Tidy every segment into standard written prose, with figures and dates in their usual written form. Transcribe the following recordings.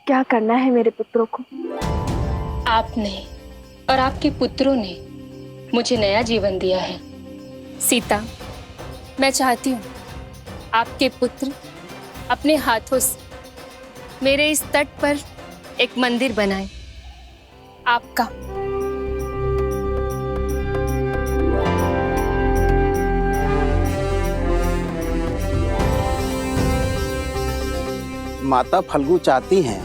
क्या करना है मेरे पुत्रों को? आपने और आपके पुत्रों ने मुझे नया जीवन दिया है। सीता, मैं चाहती हूँ आपके पुत्र अपने हाथों से मेरे इस तट पर एक मंदिर बनाए, आपका। माता फल्गु चाहती हैं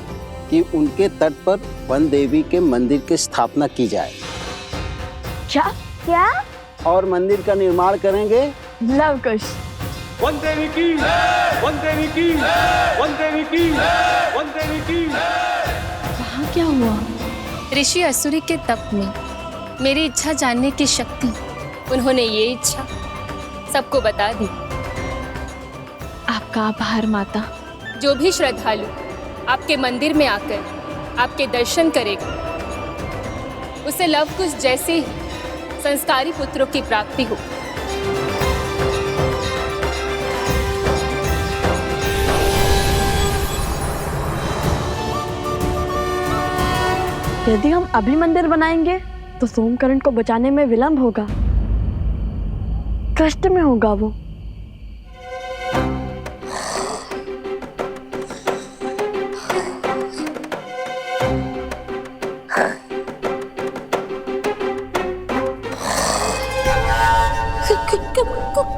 कि उनके तट पर वन देवी के मंदिर की स्थापना की जाए। क्या क्या? और मंदिर का निर्माण करेंगे लव कुश। वन देवी की, वन देवी की, वन देवी की, वन देवी की। वहाँ क्या हुआ? ऋषि असुरी के तप में मेरी इच्छा जानने की शक्ति, उन्होंने ये इच्छा सबको बता दी। आपका आभार माता। जो भी श्रद्धालु आपके मंदिर में आकर आपके दर्शन करेगा, उसे लव कुश जैसे ही संस्कारी पुत्रों की प्राप्ति हो। यदि हम अभी मंदिर बनाएंगे तो सोमकरण को बचाने में विलंब होगा, कष्ट में होगा वो।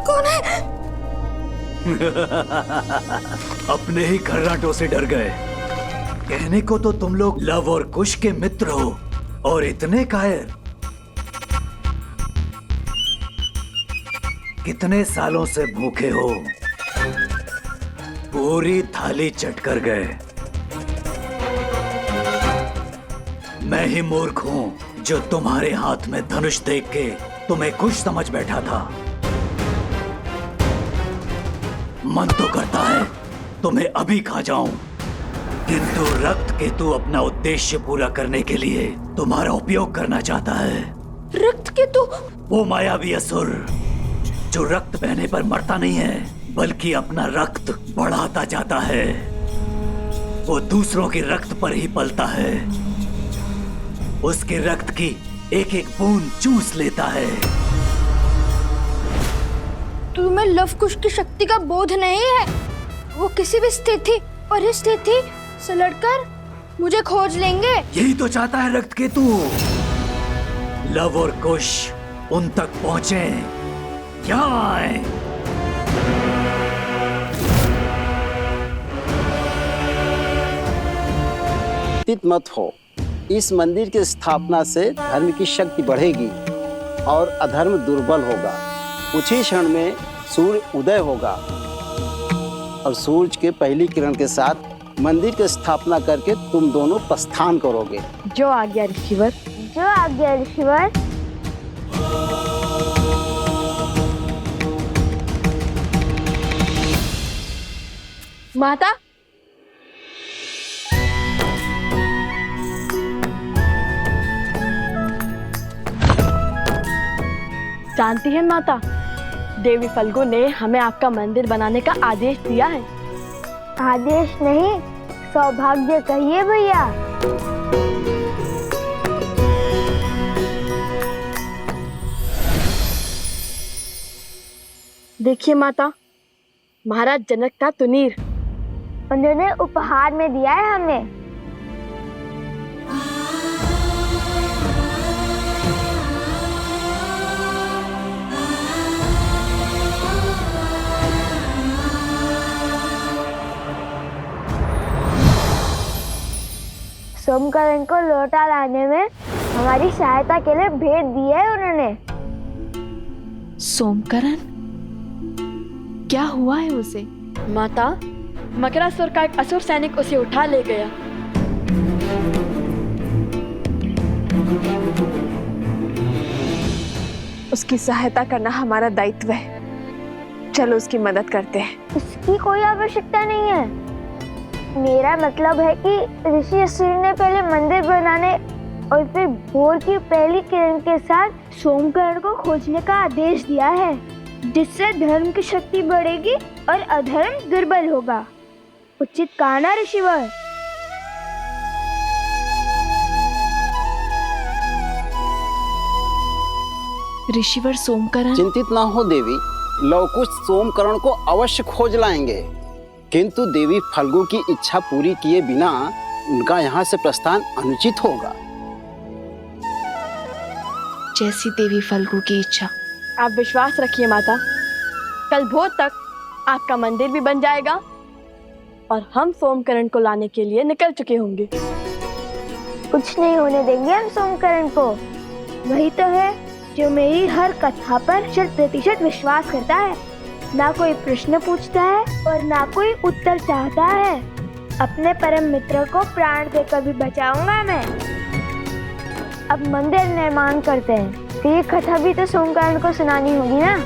कौन है? अपने ही खर्राटों से डर गए। कहने को तो तुम लोग लव और कुश के मित्र हो और इतने कायर। कितने सालों से भूखे हो, पूरी थाली चट कर गए। मैं ही मूर्ख हूं जो तुम्हारे हाथ में धनुष देख के तुम्हें कुश समझ बैठा था। मन तो करता है तुम्हें अभी खा जाऊं, किंतु रक्त केतु अपना उद्देश्य पूरा करने के लिए तुम्हारा उपयोग करना चाहता है। रक्त केतु? वो मायावी असुर जो रक्त बहने पर मरता नहीं है, बल्कि अपना रक्त बढ़ाता जाता है। वो दूसरों के रक्त पर ही पलता है, उसके रक्त की एक एक बूंद चूस लेता है। तुम्हें लव कुश की शक्ति का बोध नहीं है? वो किसी भी स्थिति परिस्थिति से लड़कर मुझे खोज लेंगे। यही तो चाहता है रक्त केतु। लव और कुश उन तक पहुंचे, यहाँ आए। चिंतित मत हो, इस मंदिर की स्थापना से धर्म की शक्ति बढ़ेगी और अधर्म दुर्बल होगा। कुछ ही क्षण में सूर्य उदय होगा और सूरज के पहली किरण के साथ मंदिर की स्थापना करके तुम दोनों प्रस्थान करोगे। जो आज्ञा ऋषिवर। जो आज्ञा ऋषिवर। माता, जानती है माता, देवी फल्गु ने हमें आपका मंदिर बनाने का आदेश दिया है। आदेश नहीं, सौभाग्य कहिए भैया। देखिए माता, महाराज जनक का तुनीर उन्होंने उपहार में दिया है हमें। सोमकरण को लौटा लाने में हमारी सहायता के लिए भेंट दी है उन्होंने। सोमकरण? क्या हुआ है उसे? माता, मकरासुर का एक असुर सैनिक उसे उठा ले गया। उसकी सहायता करना हमारा दायित्व है। चलो उसकी मदद करते हैं। उसकी कोई आवश्यकता नहीं है। मेरा मतलब है कि ऋषि असुरी ने पहले मंदिर बनाने और फिर भोर की पहली किरण के साथ सोमकरण को खोजने का आदेश दिया है, जिससे धर्म की शक्ति बढ़ेगी और अधर्म दुर्बल होगा। उचित कहा ना ऋषिवर? ऋषिवर सोमकरण? चिंतित ना हो देवी, लवकुश सोमकरण को अवश्य खोज लाएंगे, किंतु देवी फल्गु की इच्छा पूरी किए बिना उनका यहाँ से प्रस्थान अनुचित होगा। जैसी देवी फल्गु की इच्छा। आप विश्वास रखिए माता, कल भोर तक आपका मंदिर भी बन जाएगा और हम सोमकरण को लाने के लिए निकल चुके होंगे। कुछ नहीं होने देंगे हम सोमकरण को। वही तो है जो मेरी हर कथा पर 100% विश्वास करता है। ना कोई प्रश्न पूछता है और ना कोई उत्तर चाहता है। अपने परम मित्र को प्राण देकर भी बचाऊंगा मैं। अब मंदिर निर्माण करते हैं, तो ये कथा भी तो सोमकरण को सुनानी होगी ना।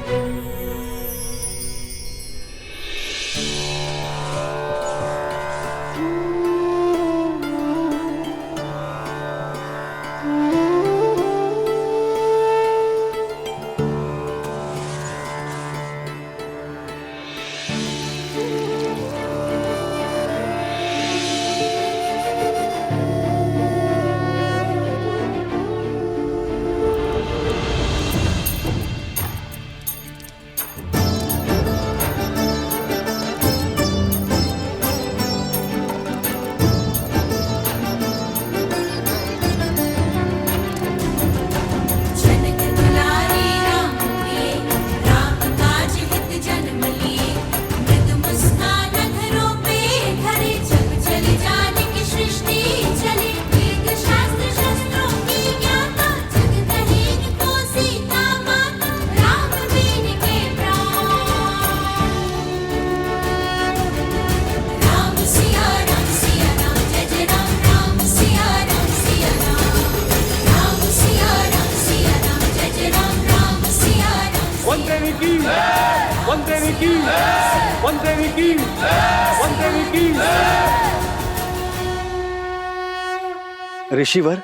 ऋषिवर,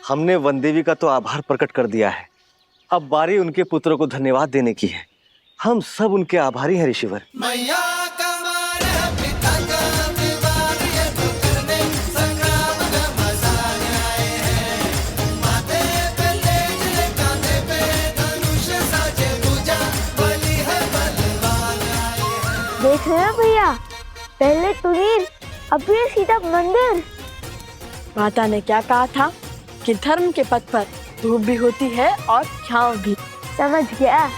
हमने वनदेवी का तो आभार प्रकट कर दिया है, अब बारी उनके पुत्रों को धन्यवाद देने की है। हम सब उनके आभारी हैं ऋषिवर। देख रहे हो भैया, पहले तुनीर, अब ये सीधा मंदिर। माता ने क्या कहा था कि धर्म के पथ पर धूप भी होती है और छांव भी। समझ गया।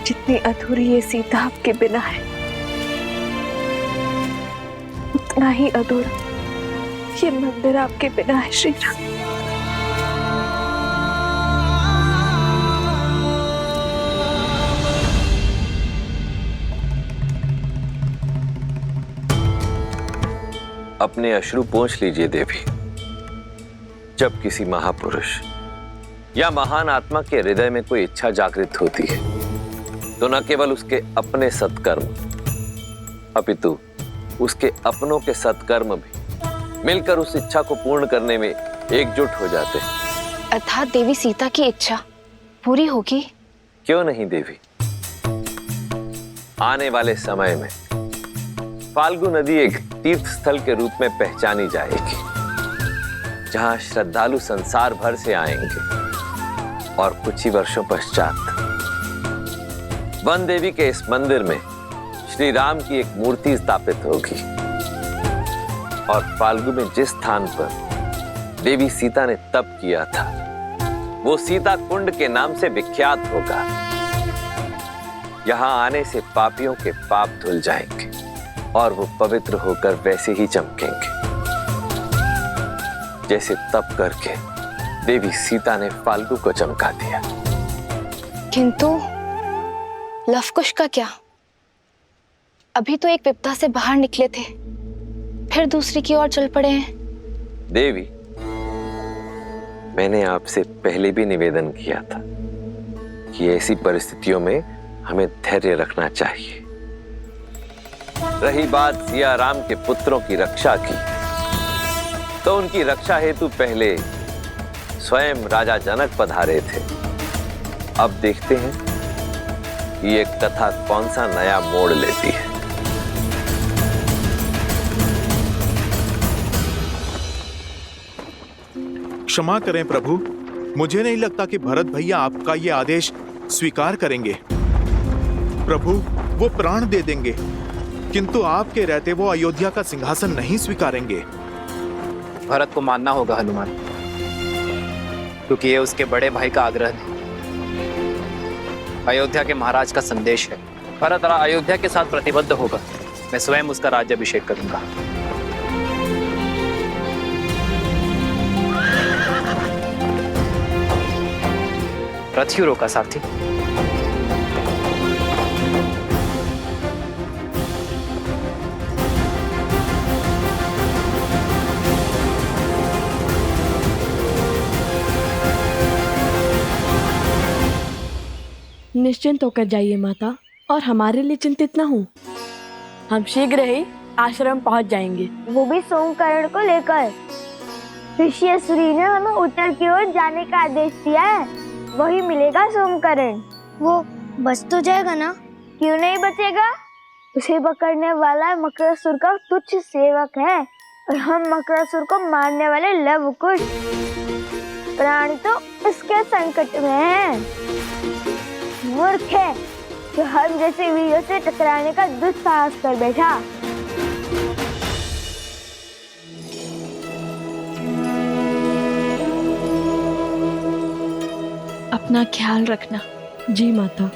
जितनी अधूरी ये सीता आपके बिना है, उतना ही अधूरा ये मंदिर आपके बिना है श्री राम। अपने अश्रु पोंछ लीजिए देवी। जब किसी महापुरुष या महान आत्मा के हृदय में कोई इच्छा जागृत होती है, तो न केवल उसके अपने सत्कर्म अपितु उसके अपनों के सत्कर्म भी मिलकर उस इच्छा को पूर्ण करने में एकजुट हो जाते हैं। अर्थात देवी सीता की इच्छा पूरी होगी? क्यों नहीं देवी। आने वाले समय में फाल्गु नदी एक तीर्थ स्थल के रूप में पहचानी जाएगी, जहां श्रद्धालु संसार भर से आएंगे और कुछ ही वर्षों पश्चात वन देवी के इस मंदिर में श्री राम की एक मूर्ति स्थापित होगी और फाल्गु में जिस स्थान पर देवी सीता ने तप किया था, वो सीता कुंड के नाम से विख्यात होगा। यहां आने से पापियों के पाप धुल जाएंगे और वो पवित्र होकर वैसे ही चमकेंगे जैसे तप करके देवी सीता ने फाल्गु को चमका दिया। किंतु लवकुश का क्या? अभी तो एक विपदा से बाहर निकले थे, फिर दूसरी की ओर चल पड़े हैं। देवी, मैंने आपसे पहले भी निवेदन किया था कि ऐसी परिस्थितियों में हमें धैर्य रखना चाहिए। रही बात सिया राम के पुत्रों की रक्षा की, तो उनकी रक्षा हेतु पहले स्वयं राजा जनक पधारे थे। अब देखते हैं कि ये कथा कौन सा नया मोड़ लेती है। क्षमा करें प्रभु, मुझे नहीं लगता कि भरत भैया आपका ये आदेश स्वीकार करेंगे। प्रभु, वो प्राण दे देंगे, किंतु आपके रहते वो अयोध्या का सिंहासन नहीं स्वीकारेंगे। भरत को मानना होगा हनुमान, क्योंकि ये उसके बड़े भाई का आग्रह है, अयोध्या के महाराज का संदेश है। भरत अयोध्या के साथ प्रतिबद्ध होगा। मैं स्वयं उसका राज्याभिषेक करूंगा। रथ क्यों रोका सारथी? निश्चिंत होकर जाइए माता, और हमारे लिए चिंतित न हो। हम शीघ्र ही आश्रम पहुंच जाएंगे, वो भी सोमकरण को लेकर। ऋषि असुरी ने हमें उत्तर की ओर जाने का आदेश दिया है, वही मिलेगा सोमकरण। वो बच तो जाएगा ना? क्यों नहीं बचेगा? उसे पकड़ने वाला मकरासुर का तुच्छ सेवक है, और हम मकरासुर को मारने वाले लवकुश प्राणी तो उसके संकट में हैं। मूर्ख है जो हम जैसे वीरों से टकराने का दुस्साहस कर बैठा। अपना ख्याल रखना। जी माता।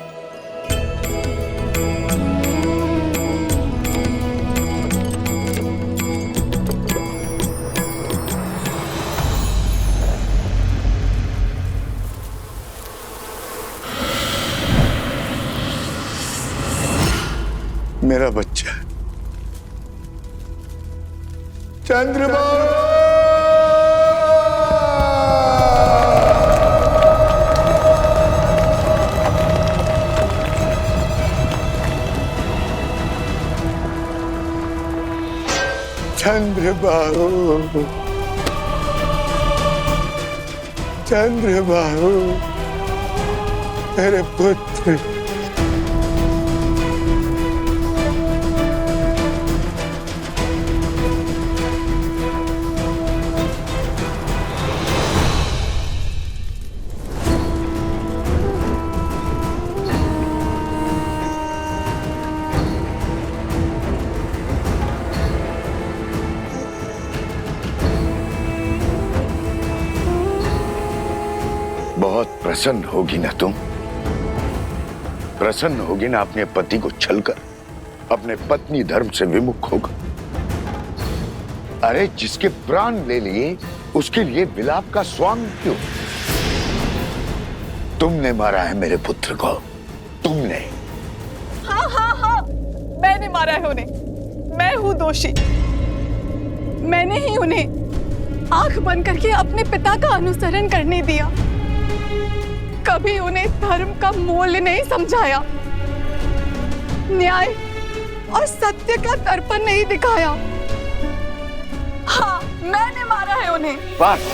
मेरा बच्चा चंद्रबाबू, चंद्रबाबू, चंद्रबाबू, मेरे पुत्र। बहुत प्रसन्न होगी ना तुम? प्रसन्न होगी ना अपने पति को छलकर अपने पत्नी धर्म से विमुख होकर? अरे जिसके प्राण ले लिए उसके लिए विलाप का स्वांग क्यों? तुमने मारा है मेरे पुत्र को, तुमने। हाँ हाँ हाँ, मैंने मारा है उन्हें। मैं हूँ दोषी। मैंने ही उन्हें आंख बंद करके अपने पिता का अनुसरण करने दिया। कभी उन्हें धर्म का मूल्य नहीं समझाया, न्याय और सत्य का दर्पण नहीं दिखाया। हाँ, मैंने मारा है उन्हें। बस,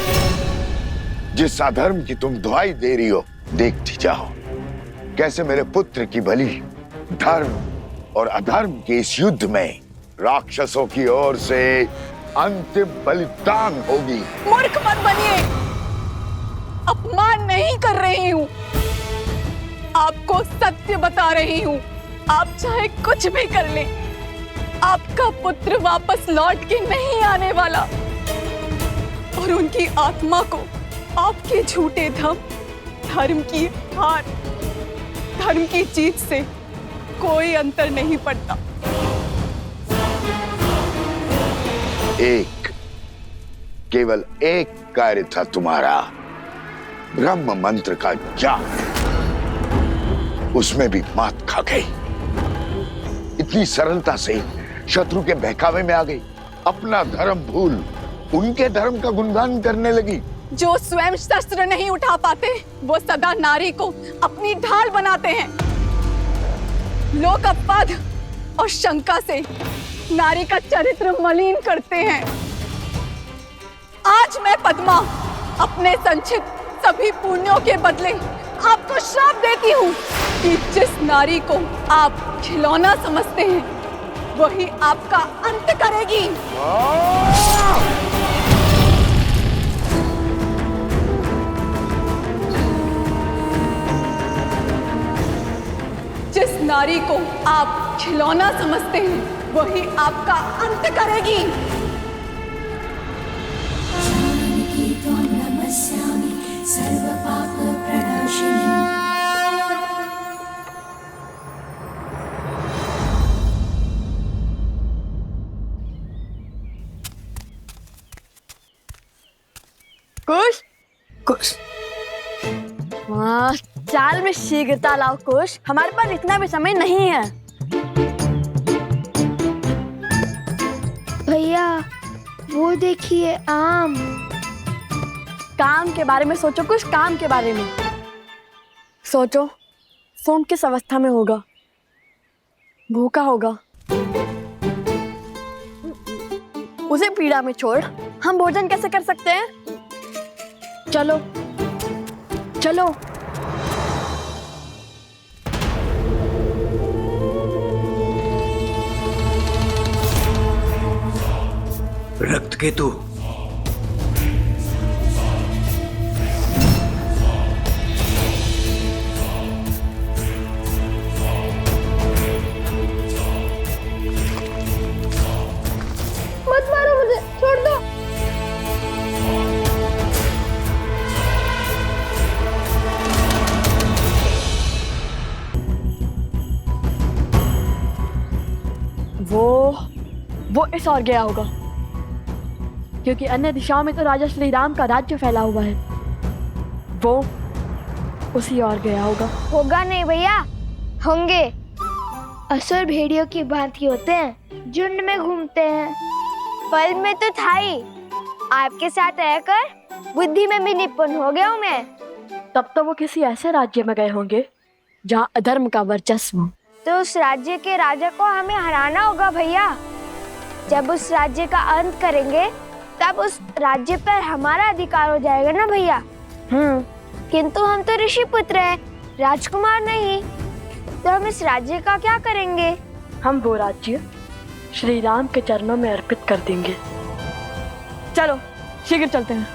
जिस अधर्म की तुम दुहाई दे रही हो, देखती जाओ कैसे मेरे पुत्र की बलि धर्म और अधर्म के इस युद्ध में राक्षसों की ओर से अंतिम बलिदान होगी। मूर्ख मत बनिए, अपमान नहीं कर रही हूँ, आपको सत्य बता रही हूँ। आप चाहे कुछ भी कर लें, आपका पुत्र वापस लौट के नहीं आने वाला, और उनकी आत्मा को आपके झूठे धर्म की हार, धर्म की जीत से कोई अंतर नहीं पड़ता। केवल एक कार्य था तुम्हारा, ब्रह्म मंत्र का जाप, उसमें भी मात खा गई। इतनी सरलता से शत्रु के बहकावे में आ गई, अपना धर्म भूल उनके धर्म का गुणगान करने लगी। जो स्वयं शस्त्र नहीं उठा पाते, वो सदा नारी को अपनी ढाल बनाते हैं। लोग अपवाद और शंका से नारी का चरित्र मलिन करते हैं। आज मैं पद्मा अपने संचित सभी पुण्यों के बदले आपको श्राप देती हूँ कि जिस नारी को आप खिलौना समझते हैं वही आपका अंत करेगी। जिस नारी को आप खिलौना समझते हैं वही आपका अंत करेगी। कुश कुश हाँ, चाल में शीघ्रता लाओ कुश, हमारे पास इतना भी समय नहीं है। भैया वो देखिए आम। काम के बारे में सोचो कुछ, काम के बारे में सोचो। सोम किस अवस्था में होगा? भूखा होगा। उसे पीड़ा में छोड़ हम भोजन कैसे कर सकते हैं? चलो चलो। रक्त केतु, मत मारो मुझे, छोड़ दो। वो इस ओर गया होगा, क्योंकि अन्य दिशाओं में तो राजा श्री राम का राज्य फैला हुआ है। वो उसी ओर गया होगा। होगा नहीं भैया, होंगे। असुर भेड़ियों की भांति होते हैं, झुंड में घूमते हैं। पल में तो था ही, आपके साथ रहकर बुद्धि में भी निपुण हो गया हूँ मैं। तब तो वो किसी ऐसे राज्य में गए होंगे जहाँ अधर्म का वर्चस्व हो। तो उस राज्य के राजा को हमें हराना होगा भैया। जब उस राज्य का अंत करेंगे तब उस राज्य पर हमारा अधिकार हो जाएगा ना भैया। किंतु हम तो ऋषि पुत्र हैं, राजकुमार नहीं। तो हम इस राज्य का क्या करेंगे? हम वो राज्य श्री राम के चरणों में अर्पित कर देंगे। चलो शीघ्र चलते हैं।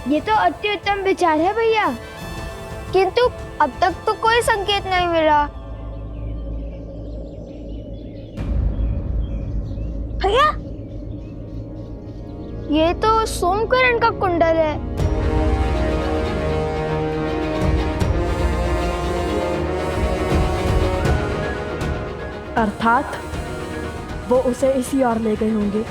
ये तो अति उत्तम विचार है भैया, किंतु अब तक तो कोई संकेत नहीं मिला। भैया ये तो सोमकरण का कुंडल है। अर्थात वो उसे इसी ओर ले गए होंगे।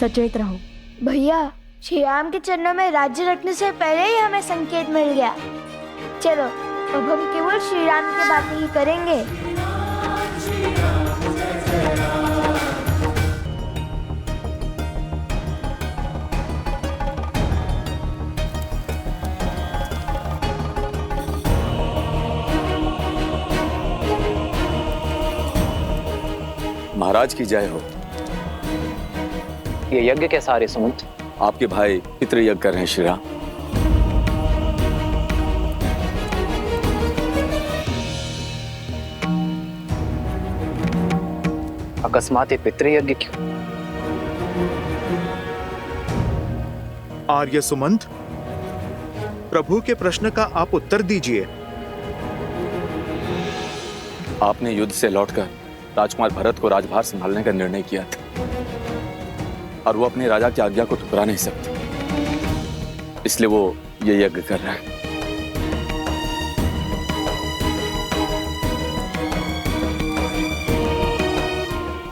सचेत रहो भैया। श्री राम के चरणों में राज्य रखने से पहले ही हमें संकेत मिल गया। चलो अब हम केवल श्री राम की बातें ही करेंगे। महाराज की जय हो। ये यज्ञ कैसा है सुमंत? आपके भाई पितृ यज्ञ कर रहे हैं श्री राम। अकस्मात ये पितृयज्ञ क्यों? आर्य सुमंत, प्रभु के प्रश्न का आप उत्तर दीजिए। आपने युद्ध से लौटकर राजकुमार भरत को राजभार संभालने का निर्णय किया था, और वो अपने राजा की आज्ञा को ठुकरा नहीं सकते, इसलिए वो ये यज्ञ कर रहा है।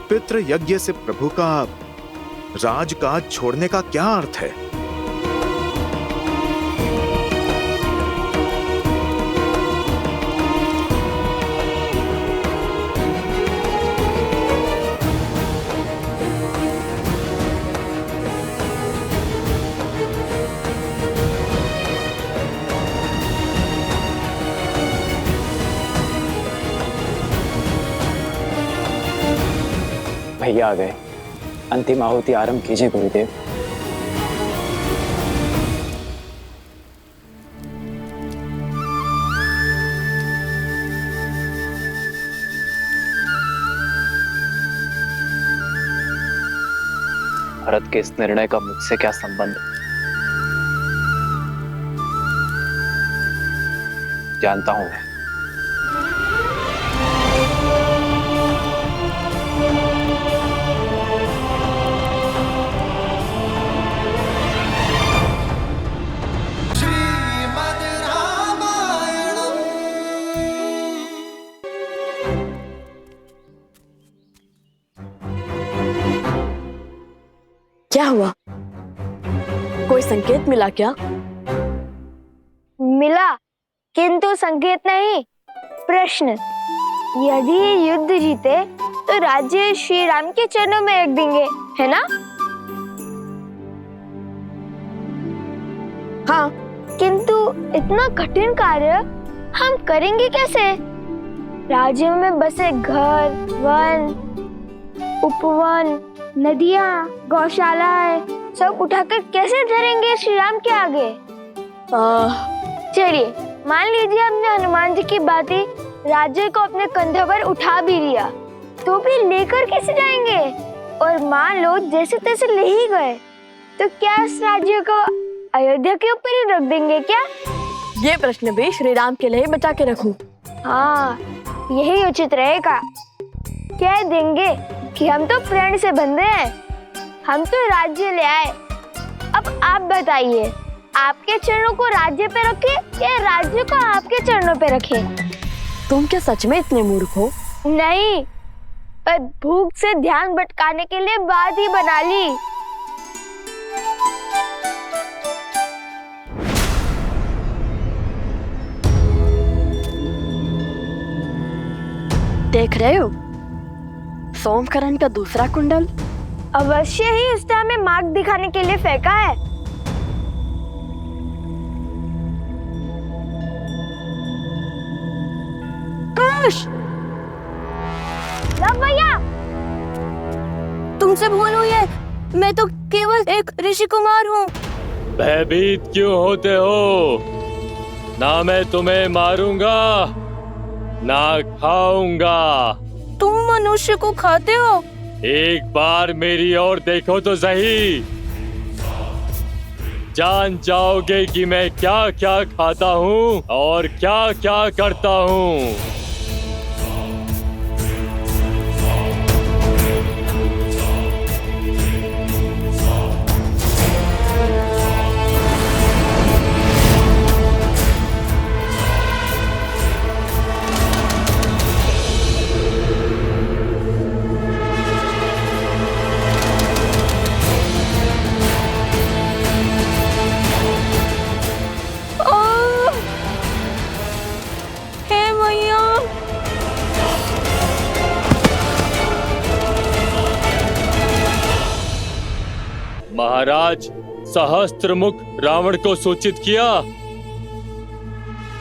पितृ यज्ञ से प्रभु का राजकाज छोड़ने का क्या अर्थ है? भैया आ गए, अंतिम आहुति आरंभ कीजिए गुरुदेव। भरत के इस निर्णय का मुझसे क्या संबंध? जानता हूं मैं। क्या हुआ? कोई संकेत मिला क्या? मिला, किंतु संकेत नहीं, प्रश्न। यदि ये युद्ध जीते तो राज्य श्री राम के चरणों में रख देंगे, है ना? हाँ। किंतु इतना कठिन कार्य हम करेंगे कैसे? राज्य में बसे घर, वन, उपवन, नदियाँ, गौशालाएं सब उठाकर कैसे धरेंगे श्री राम के आगे? चलिए, मान लीजिए हमने हनुमान जी की बातें राज्य को अपने कंधों पर उठा भी लिया, तो भी लेकर कैसे जाएंगे? और मान लो जैसे तैसे ले ही गए, तो क्या इस राज्य को अयोध्या के ऊपर ही रख देंगे क्या? ये प्रश्न भी श्री राम के लिए बचा के रखूं। हाँ, यही उचित रहेगा। कह देंगे कि हम तो प्रण से बंधे हैं, हम तो राज्य ले आए। अब आप बताइए, आपके चरणों को राज्य पे रखे या राज्य को आपके चरणों पे रखे? तुम क्या सच में इतने मूर्ख हो? नहीं, पर भूख से ध्यान भटकाने के लिए बात ही बना ली। देख रहे हो सोमकरण का दूसरा कुंडल? अवश्य ही उसने हमें मार्ग दिखाने के लिए फेंका है। कुश! लव भैया, तुमसे भूल हुई है, मैं तो केवल एक ऋषि कुमार हूँ। भयभीत क्यों होते हो? ना मैं तुम्हें मारूंगा ना खाऊंगा। तुम मनुष्य को खाते हो? एक बार मेरी ओर देखो तो सही, जान जाओगे कि मैं क्या क्या खाता हूँ और क्या क्या करता हूँ। महाराज, सहस्त्रमुख रावण को सूचित किया,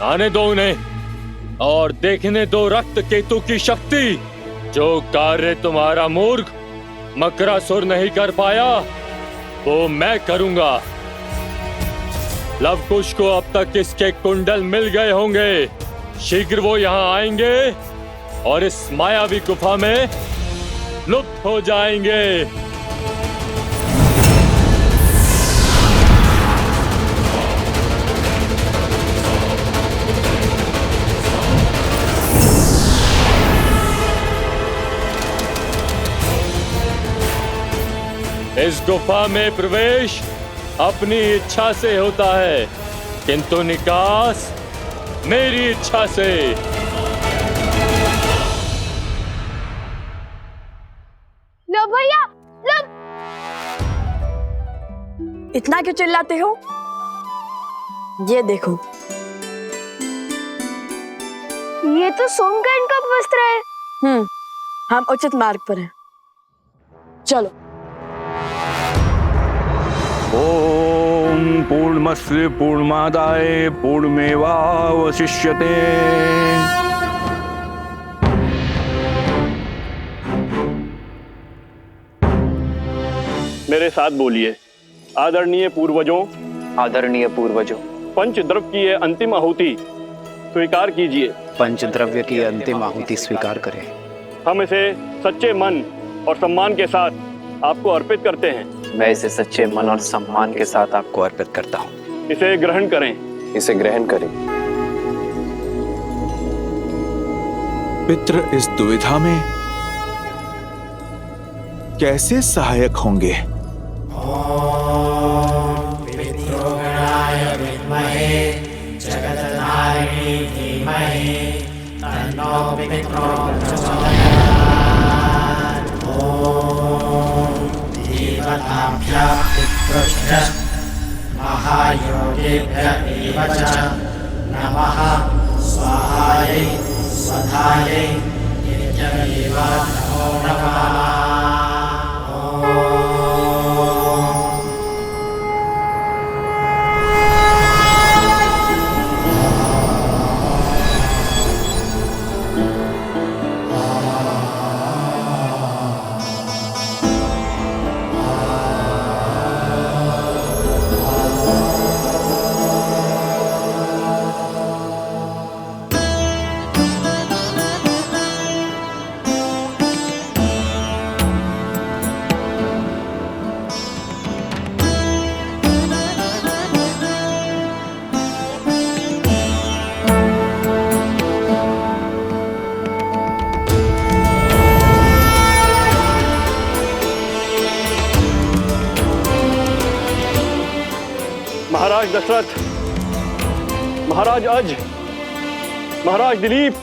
आने दो उन्हें और देखने दो रक्त केतु की शक्ति। जो कार्य तुम्हारा मूर्ख मकरासुर नहीं कर पाया वो मैं करूंगा। लवकुश को अब तक इसके कुंडल मिल गए होंगे, शीघ्र वो यहाँ आएंगे और इस मायावी गुफा में लुप्त हो जाएंगे। इस गुफा में प्रवेश अपनी इच्छा से होता है, किंतु निकास मेरी इच्छा से। लो भैया, लो। इतना क्यों चिल्लाते हो? ये देखो, ये तो सोमकर्ण का वस्त्र है। हम उचित मार्ग पर हैं। चलो। ओम पूर्णमस्य पूर्णमादाय पूर्णमेवावशिष्यते। मेरे साथ बोलिए। आदरणीय पूर्वजों, आदरणीय पूर्वजों, पंचद्रव्य की यह अंतिम आहुति स्वीकार कीजिए। पंचद्रव्य की अंतिम आहुति स्वीकार करें। हम इसे सच्चे मन और सम्मान के साथ आपको अर्पित करते हैं। मैं इसे सच्चे मन और सम्मान के साथ आपको अर्पित करता हूँ। इसे ग्रहण करें। इसे ग्रहण करें। पितृ इस दुविधा में कैसे सहायक होंगे? महायोगेभ्य एव च नमः स्वाहायै स्वधायै नित्यमेव नमो नमः। महाराज दशरथ, महाराज अज, महाराज दिलीप,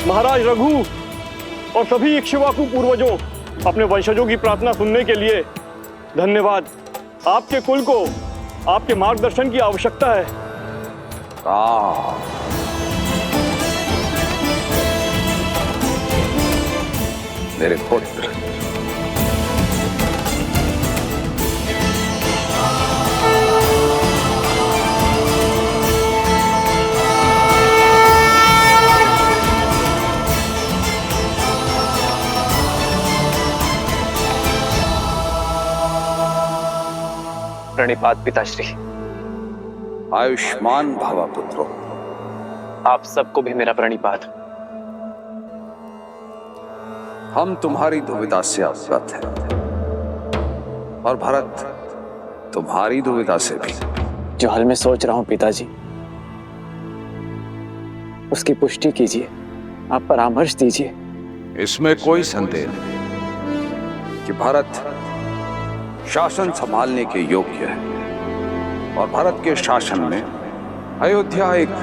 महाराज रघु और सभी इक्ष्वाकु पूर्वजों, अपने वंशजों की प्रार्थना सुनने के लिए धन्यवाद। आपके कुल को आपके मार्गदर्शन की आवश्यकता है। मेरे पुत्र, प्रणिपात पिताश्री। आयुष्मान भव पुत्रो। आप सबको भी मेरा प्रणिपात। हम तुम्हारी दुविधा से अवगत हैं और भरत तुम्हारी दुविधा से भी। जो हाल मैं सोच रहा हूं पिताजी, उसकी पुष्टि कीजिए, आप परामर्श दीजिए। इसमें कोई संदेह नहीं कि भरत शासन संभालने के योग्य है और भारत के शासन में अयोध्या एक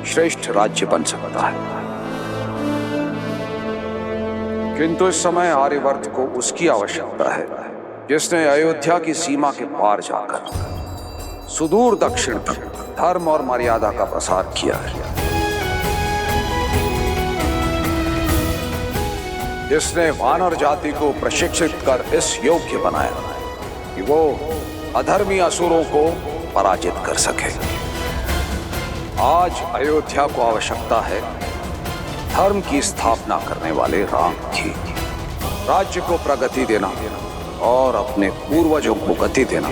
श्रेष्ठ राज्य बन सकता है। किंतु इस समय आर्यवर्त को उसकी आवश्यकता है जिसने अयोध्या की सीमा के पार जाकर सुदूर दक्षिण तक धर्म और मर्यादा का प्रसार किया है, जिसने वानर जाति को प्रशिक्षित कर इस योग्य बनाया कि वो अधर्मी असुरों को पराजित कर सके। आज अयोध्या को आवश्यकता है धर्म की स्थापना करने वाले राम की। राज्य को प्रगति देना और अपने पूर्वजों को गति देना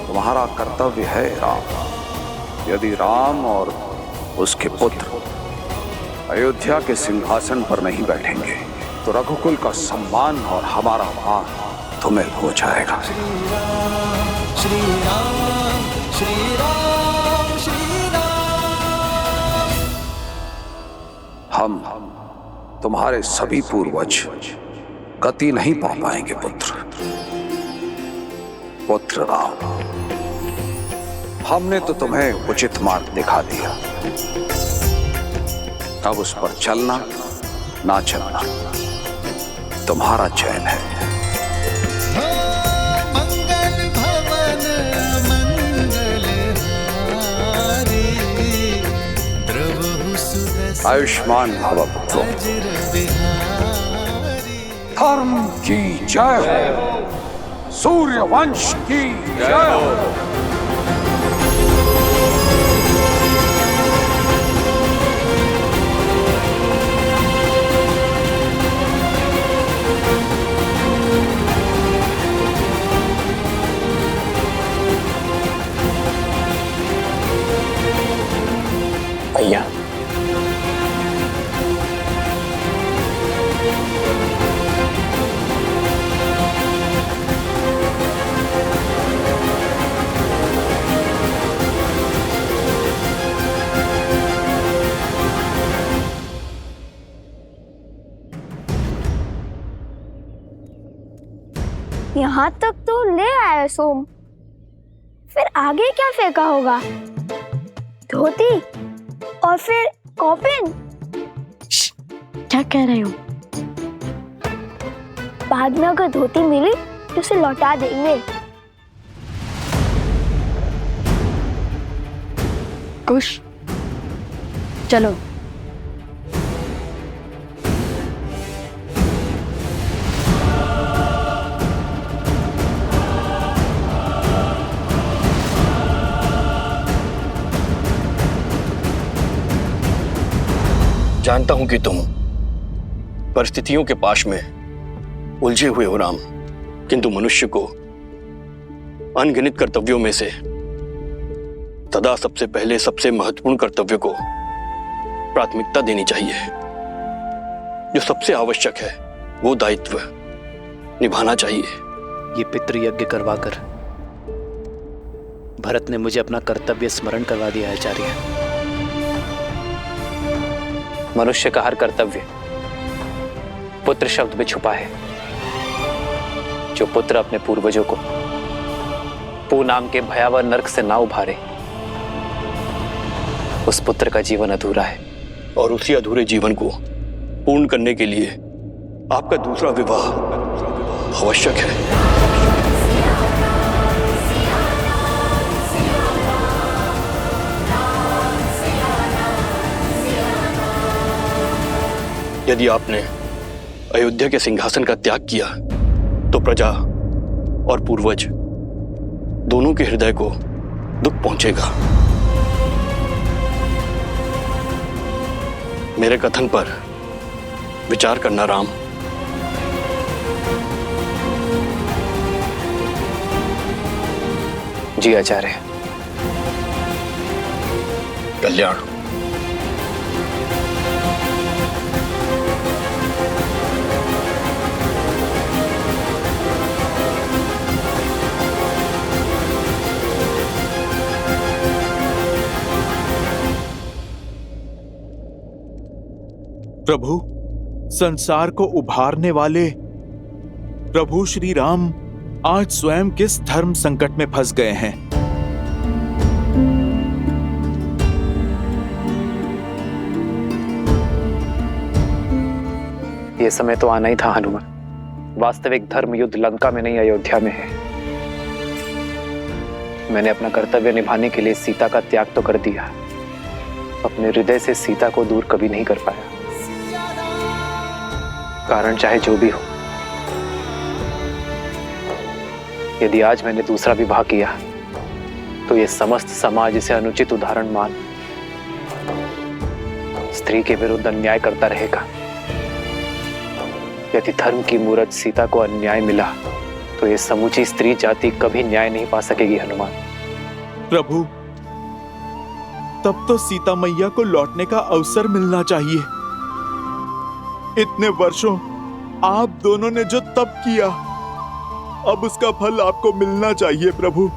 तुम्हारा कर्तव्य है राम। यदि राम और उसके पुत्र अयोध्या के सिंहासन पर नहीं बैठेंगे तो रघुकुल का सम्मान और हमारा मान तुम्हें हो जाएगा। श्री राम श्री राम श्री राम। हम तुम्हारे सभी पूर्वज गति नहीं पा पाएंगे पुत्र राम। हमने तो तुम्हें उचित मार्ग दिखा दिया, अब उस पर चलना ना चलना तुम्हारा चयन है। मंगल भवन मंगल हारी, द्रवहु सुदर्शन आयुष्मान भव पुत्रो। धर्म की जय हो, सूर्य वंश की जय हो। भैया, यहाँ तक तो ले आया सोम, फिर आगे क्या फेंका होगा? धोती और फिर कॉफिन। क्या कह रहे हो? बाद में अगर धोती मिली तो उसे लौटा देंगे। कुश, चलो। जानता हूं कि तुम परिस्थितियों के पाश में उलझे हुए हो राम, किंतु मनुष्य को अनगिनत कर्तव्यों में से सदा सबसे पहले सबसे महत्वपूर्ण कर्तव्य को प्राथमिकता देनी चाहिए। जो सबसे आवश्यक है वो दायित्व निभाना चाहिए। ये पितृयज्ञ करवाकर भरत ने मुझे अपना कर्तव्य स्मरण करवा दिया आचार्य। मनुष्य का हर कर्तव्य पुत्र शब्द में छुपा है। जो पुत्र अपने पूर्वजों को पू नाम के भयावह नरक से ना उभारे, उस पुत्र का जीवन अधूरा है। और उसी अधूरे जीवन को पूर्ण करने के लिए आपका दूसरा विवाह आवश्यक है। यदि आपने अयोध्या के सिंहासन का त्याग किया तो प्रजा और पूर्वज दोनों के हृदय को दुख पहुंचेगा। मेरे कथन पर विचार करना राम। जी आचार्य। कल्याण। प्रभु, संसार को उभारने वाले प्रभु श्री राम आज स्वयं किस धर्म संकट में फंस गए हैं? ये समय तो आना ही था हनुमान। वास्तविक धर्म युद्ध लंका में नहीं अयोध्या में है। मैंने अपना कर्तव्य निभाने के लिए सीता का त्याग तो कर दिया, अपने हृदय से सीता को दूर कभी नहीं कर पाया। कारण चाहे जो भी हो, यदि आज मैंने दूसरा विवाह किया तो ये समस्त समाज इसे अनुचित उदाहरण मान स्त्री के विरुद्ध अन्याय करता रहेगा। यदि धर्म की मूरत सीता को अन्याय मिला तो ये समूची स्त्री जाति कभी न्याय नहीं पा सकेगी हनुमान। प्रभु, तब तो सीता मैया को लौटने का अवसर मिलना चाहिए। इतने वर्षों आप दोनों ने जो तप किया, अब उसका फल आपको मिलना चाहिए प्रभु।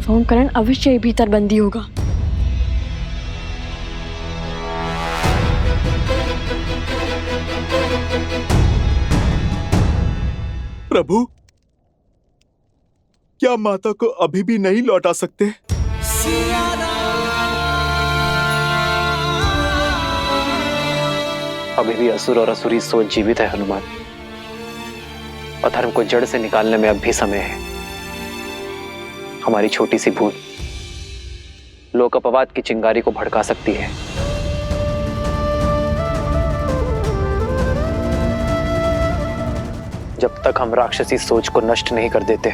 सोमकरण अवश्य ही भीतर बंदी होगा। प्रभु, क्या माता को अभी भी नहीं लौटा सकते? अभी भी असुर और असुरी सोच जीवित है हनुमान। अधर्म को जड़ से निकालने में अब भी समय है। हमारी छोटी सी भूल लोक अपवाद की चिंगारी को भड़का सकती है। जब तक हम राक्षसी सोच को नष्ट नहीं कर देते,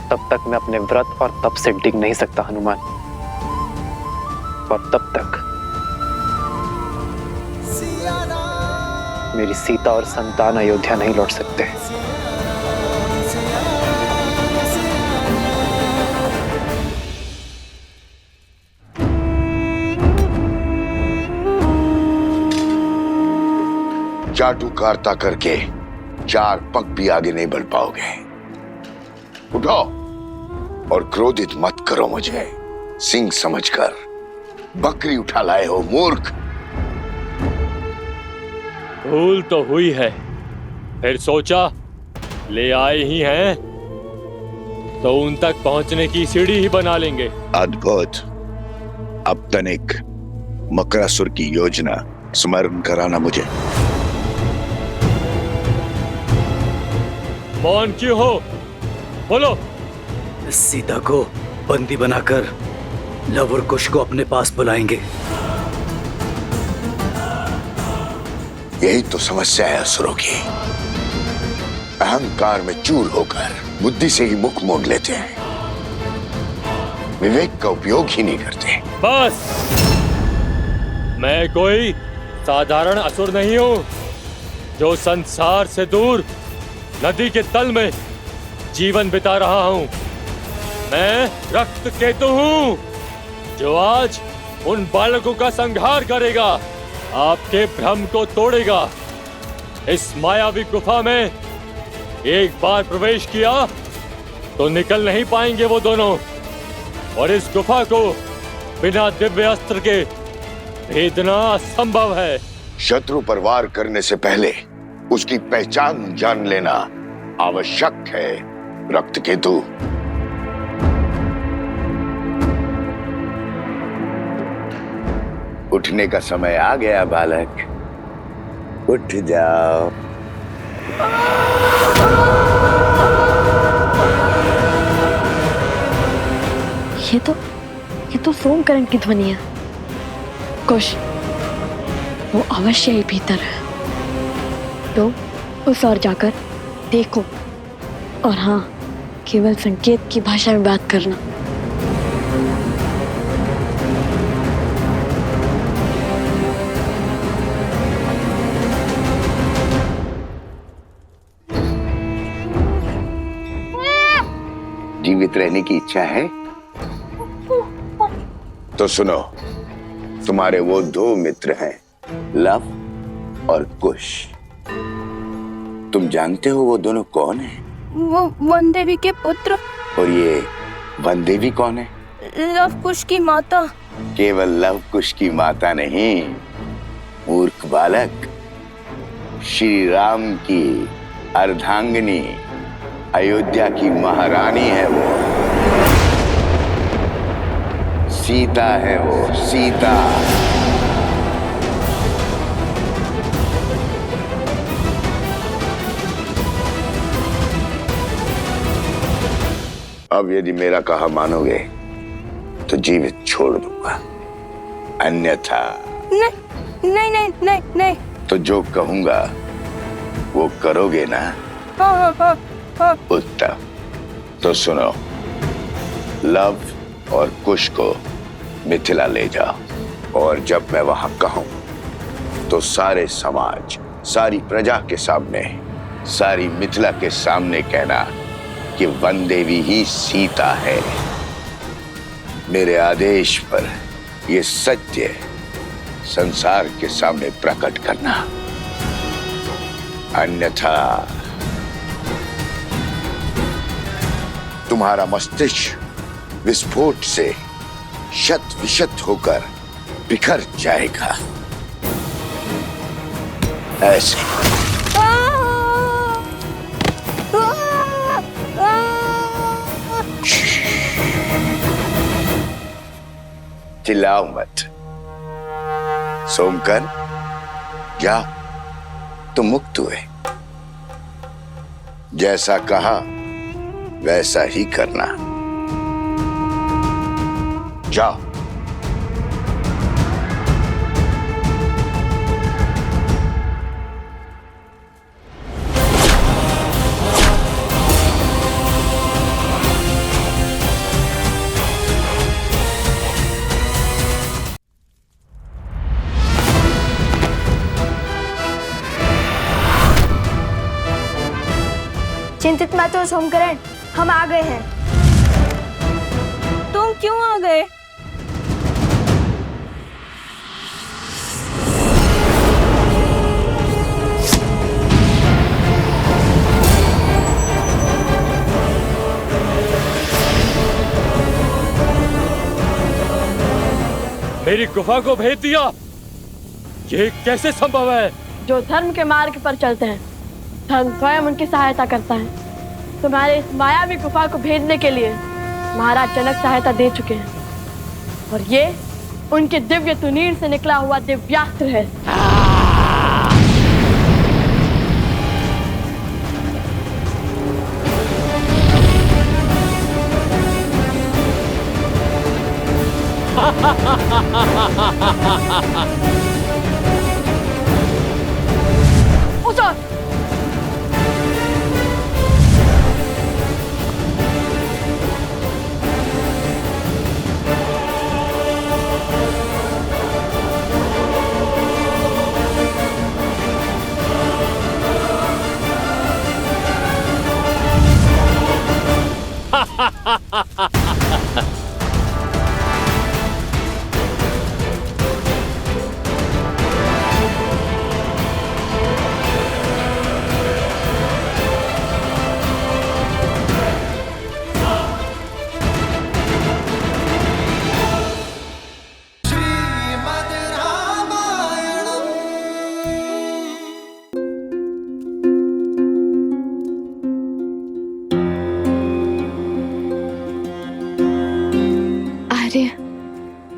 तब तक मैं अपने व्रत और तप से डिग नहीं सकता हनुमान। और तब तक मेरी सीता और संतान अयोध्या नहीं लौट सकते। चाटुकारिता करके चार पग भी आगे नहीं बढ़ पाओगे। उठो और क्रोधित मत करो मुझे। सिंह समझकर बकरी उठा लाए हो मूर्ख। भूल तो हुई है, फिर सोचा ले आए ही हैं तो उन तक पहुंचने की सीढ़ी ही बना लेंगे। अद्भुत। अब तनिक मकरासुर की योजना स्मरण कराना मुझे। मौन क्यों हो? बोलो। सीता को बंदी बनाकर लव और कुश को अपने पास बुलाएंगे। यही तो समस्या है असुरों की। अहंकार में चूर होकर बुद्धि से ही मुख मोड़ लेते हैं, विवेक का उपयोग ही नहीं करते। बस, मैं कोई साधारण असुर नहीं हूं जो संसार से दूर नदी के तल में जीवन बिता रहा हूं। मैं रक्त केतु हूं जो आज उन बालकों का संहार करेगा, आपके भ्रम को तोड़ेगा। इस मायावी गुफा में एक बार प्रवेश किया तो निकल नहीं पाएंगे वो दोनों, और इस गुफा को बिना दिव्य अस्त्र के भेदना असंभव है। शत्रु पर वार करने से पहले उसकी पहचान जान लेना आवश्यक है, रक्तकेतु। उठने का समय आ गया बालक, उठ जाओ। ये तो सोमकरण की ध्वनि है। कुश, वो अवश्य ही भीतर है। तो उस ओर जाकर देखो, और हाँ, केवल संकेत की भाषा में बात करना। जीवित रहने की इच्छा है तो सुनो, तुम्हारे वो दो मित्र हैं, लव और कुश। तुम जानते हो वो दोनों कौन हैं? वो वन देवी के पुत्र। और ये वन देवी कौन है? लव कुश की माता। केवल लव कुश की माता नहीं, मूर्ख बालक, श्री राम की अर्धांगिनी, अयोध्या की महारानी है वो। सीता है वो, सीता। अब यदि मेरा कहा मानोगे तो जीवित छोड़ दूंगा, अन्यथा नहीं नहीं नहीं नहीं नहीं। तो जो कहूंगा वो करोगे ना? हाँ हाँ हाँ। उत्तम। तो सुनो, लव और कुश को मिथिला ले जाओ, और जब मैं वहां कहूं तो सारे समाज, सारी प्रजा के सामने, सारी मिथिला के सामने कहना कि वन देवी ही सीता है। मेरे आदेश पर ये सत्य संसार के सामने प्रकट करना, अन्यथा तुम्हारा मस्तिष्क विस्फोट से शत विशत होकर बिखर जाएगा। ऐसे चिल्लाओ मत। सोमकर, जा, तुम मुक्त हुए। जैसा कहा वैसा ही करना। जाओ। चिंतित मत हो सोमकरण, हम आ गए हैं। तुम क्यों आ गए? मेरी गुफा को भेज दिया, ये कैसे संभव है? जो धर्म के मार्ग पर चलते हैं धर्म स्वयं उनकी सहायता करता है। तुम्हारे इस मायावी गुफा को भेदने के लिए महाराज जनक सहायता दे चुके हैं और ये उनके दिव्य तुनीर से निकला हुआ दिव्यास्त्र है। उतर!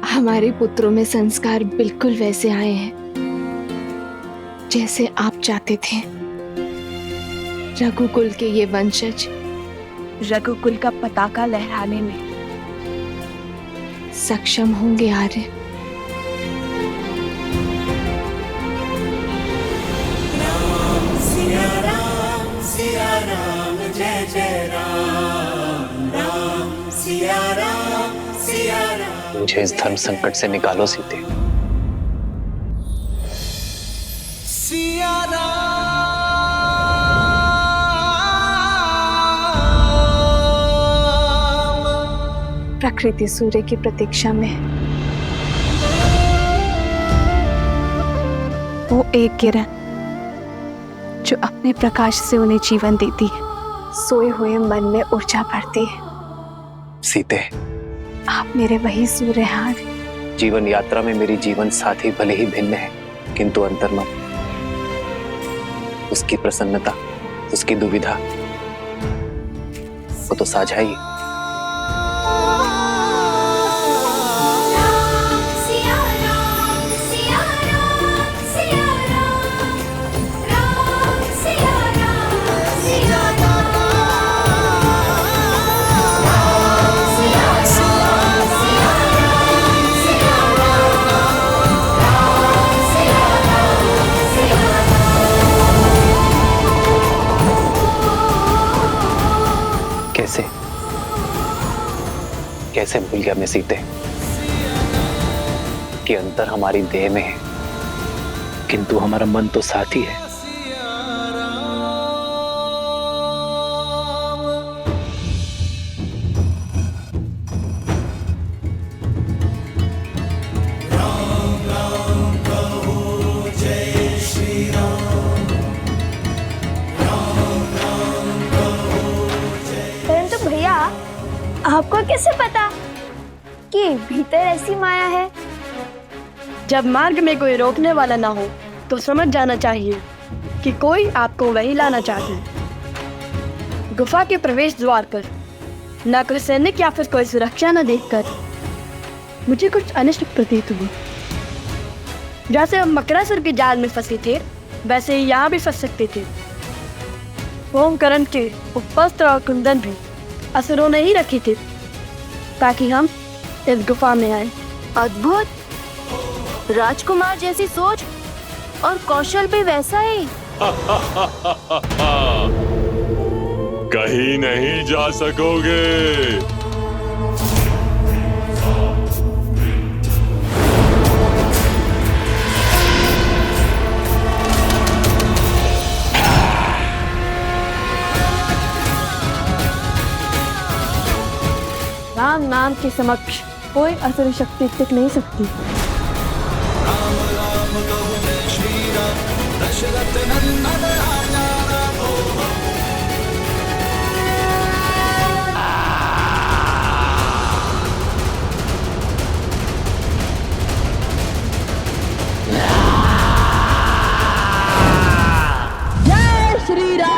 हमारे पुत्रों में संस्कार बिल्कुल वैसे आए हैं जैसे आप चाहते थे। रघुकुल के ये वंशज रघुकुल का पताका लहराने में सक्षम होंगे आर्य। सिया राम जय जय राम राम सिया राम सिया राम। मुझे इस धर्म संकट से निकालो सीते। सिया राम प्रकृति सूर्य की प्रतीक्षा में वो एक किरण जो अपने प्रकाश से उन्हें जीवन देती है। सोए हुए मन में ऊर्जा भरती है। सीते, आप मेरे वही सूर्य हैं। जीवन यात्रा में मेरी जीवन साथी भले ही भिन्न है, किंतु अंतर्मन, उसकी प्रसन्नता, उसकी दुविधा, वो तो साझा ही। कैसे भूल गया मैं सीते कि अंतर हमारी देह में है, किंतु हमारा मन तो साथ ही है। परंतु भैया, आपको कैसे पता कि भीतर ऐसी माया है? जब मार्ग में कोई रोकने वाला ना हो तो समझ जाना चाहिए कि कोई आपको वहीं लाना चाहता है। गुफा के प्रवेश द्वार पर न कोई सैनिक या फिर कोई सुरक्षा न देखकर मुझे कुछ अनिष्ट प्रतीत हुआ। जैसे हम मकरासुर के जाल में फंसे थे, वैसे ही यहाँ भी फंस सकते थे। ओमकरण के उपवस्त्र और कुंदन भी असुरों ने ही रखे थे ताकि हम इस गुफा में आए। अद्भुत! राजकुमार जैसी सोच और कौशल भी वैसा ही। कहीं नहीं जा सकोगे। राम नाम के समक्ष कोई असुर शक्ति टिक नहीं सकती। जय श्री राम।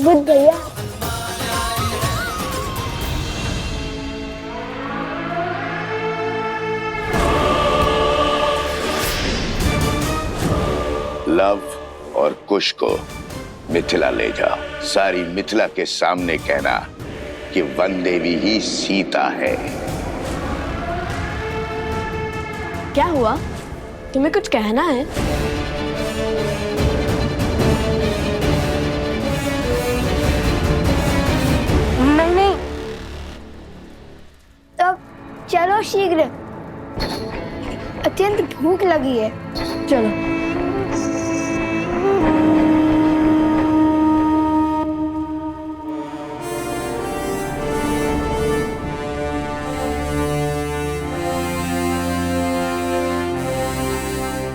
बुद्ध भैया। लव और कुश को मिथिला ले जाओ। सारी मिथिला के सामने कहना कि वन देवी ही सीता है। क्या हुआ? तुम्हें कुछ कहना है? नहीं। तब चलो शीघ्र, अत्यंत भूख लगी है। चलो।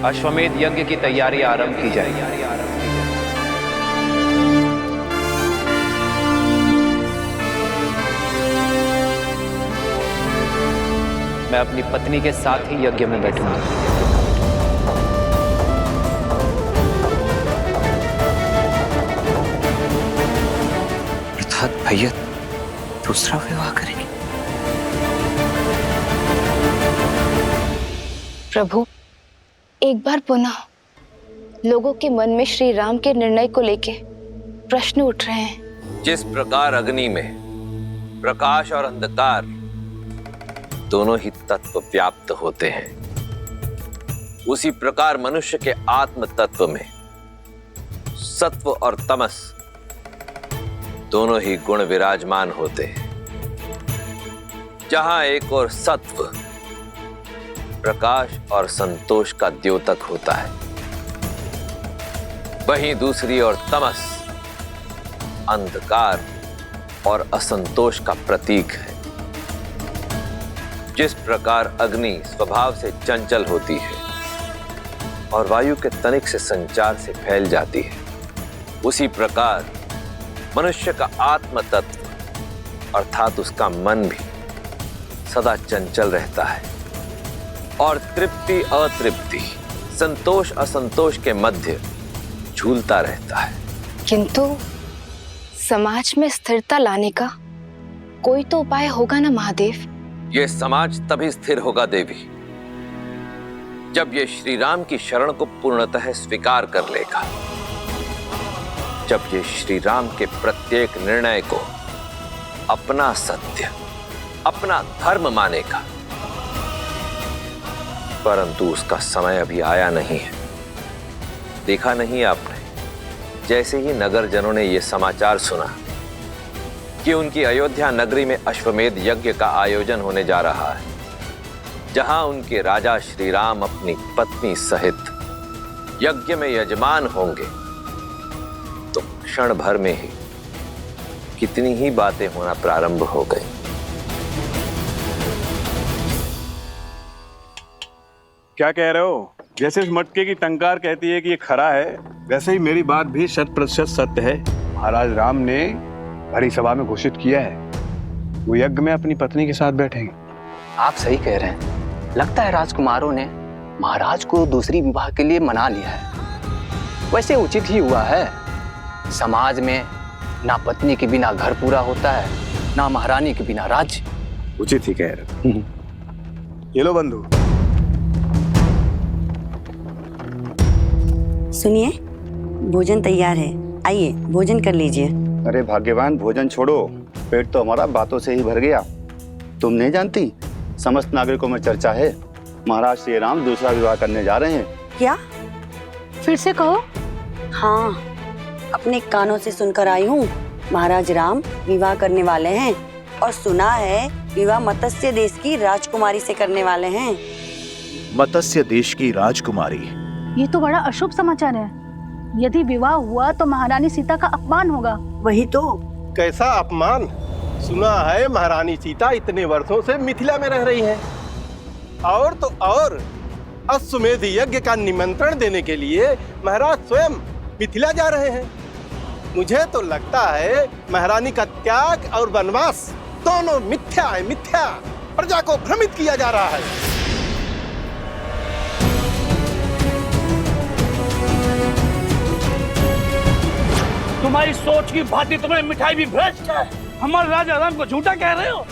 अश्वमेध यज्ञ की तैयारी आरंभ की जाएगी। मैं अपनी पत्नी के साथ ही यज्ञ में बैठूंगा। अर्थात भैया दूसरा विवाह करेंगे। प्रभु, एक बार पुनः लोगों के मन में श्री राम के निर्णय को लेके प्रश्न उठ रहे हैं। जिस प्रकार अग्नि में प्रकाश और अंधकार दोनों ही तत्व व्याप्त होते हैं, उसी प्रकार मनुष्य के आत्म तत्व में सत्व और तमस दोनों ही गुण विराजमान होते हैं। जहां एक और सत्व प्रकाश और संतोष का द्योतक होता है, वहीं दूसरी ओर तमस अंधकार और असंतोष का प्रतीक है। जिस प्रकार अग्नि स्वभाव से चंचल होती है और वायु के तनिक से संचार से फैल जाती है, उसी प्रकार मनुष्य का आत्म तत्व अर्थात उसका मन भी सदा चंचल रहता है और तृप्ति अतृप्ति, संतोष असंतोष के मध्य झूलता रहता है। किंतु समाज में स्थिरता लाने का कोई तो उपाय होगा ना महादेव? यह समाज तभी स्थिर होगा देवी, जब ये श्री राम की शरण को पूर्णतः स्वीकार कर लेगा, जब ये श्री राम के प्रत्येक निर्णय को अपना सत्य, अपना धर्म मानेगा। परंतु उसका समय अभी आया नहीं है। देखा नहीं आपने, जैसे ही नगर जनों ने यह समाचार सुना कि उनकी अयोध्या नगरी में अश्वमेध यज्ञ का आयोजन होने जा रहा है, जहां उनके राजा श्री राम अपनी पत्नी सहित यज्ञ में यजमान होंगे, तो क्षण भर में ही कितनी ही बातें होना प्रारंभ हो गई। क्या कह रहे हो? जैसे इस मटके की टंकार कहती है कि ये खरा है, वैसे ही मेरी बात भी 100% सत्य है। महाराज राम ने भरी सभा में घोषित किया है वो यज्ञ में अपनी पत्नी के साथ बैठेंगे। आप सही कह रहे हैं। लगता है राजकुमारों ने महाराज को दूसरी विवाह के लिए मना लिया है। वैसे उचित ही हुआ है। समाज में ना पत्नी के बिना घर पूरा होता है, ना महारानी के बिना राज्य। उचित ही कह रहे। ये लो बंधु। सुनिए, भोजन तैयार है, आइए भोजन कर लीजिए। अरे भाग्यवान, भोजन छोड़ो, पेट तो हमारा बातों से ही भर गया। तुम नहीं जानती, समस्त नागरिकों में चर्चा है महाराज श्री राम दूसरा विवाह करने जा रहे हैं। क्या? फिर से कहो। हाँ, अपने कानों से सुनकर आई हूँ। महाराज राम विवाह करने वाले हैं और सुना है विवाह मत्स्य देश की राजकुमारी से करने वाले हैं। मत्स्य देश की राजकुमारी? ये तो बड़ा अशुभ समाचार है। यदि विवाह हुआ तो महारानी सीता का अपमान होगा। वही तो। कैसा अपमान? सुना है महारानी सीता इतने वर्षों से मिथिला में रह रही हैं, और तो और अश्वमेध यज्ञ का निमंत्रण देने के लिए महाराज स्वयं मिथिला जा रहे हैं। मुझे तो लगता है महारानी का त्याग और वनवास दोनों मिथ्या है, मिथ्या। प्रजा को भ्रमित किया जा रहा है। तुम्हारी सोच की भांति तुम्हें मिठाई भी भ्रष्ट है। हमारे राजा राम को झूठा कह रहे हो?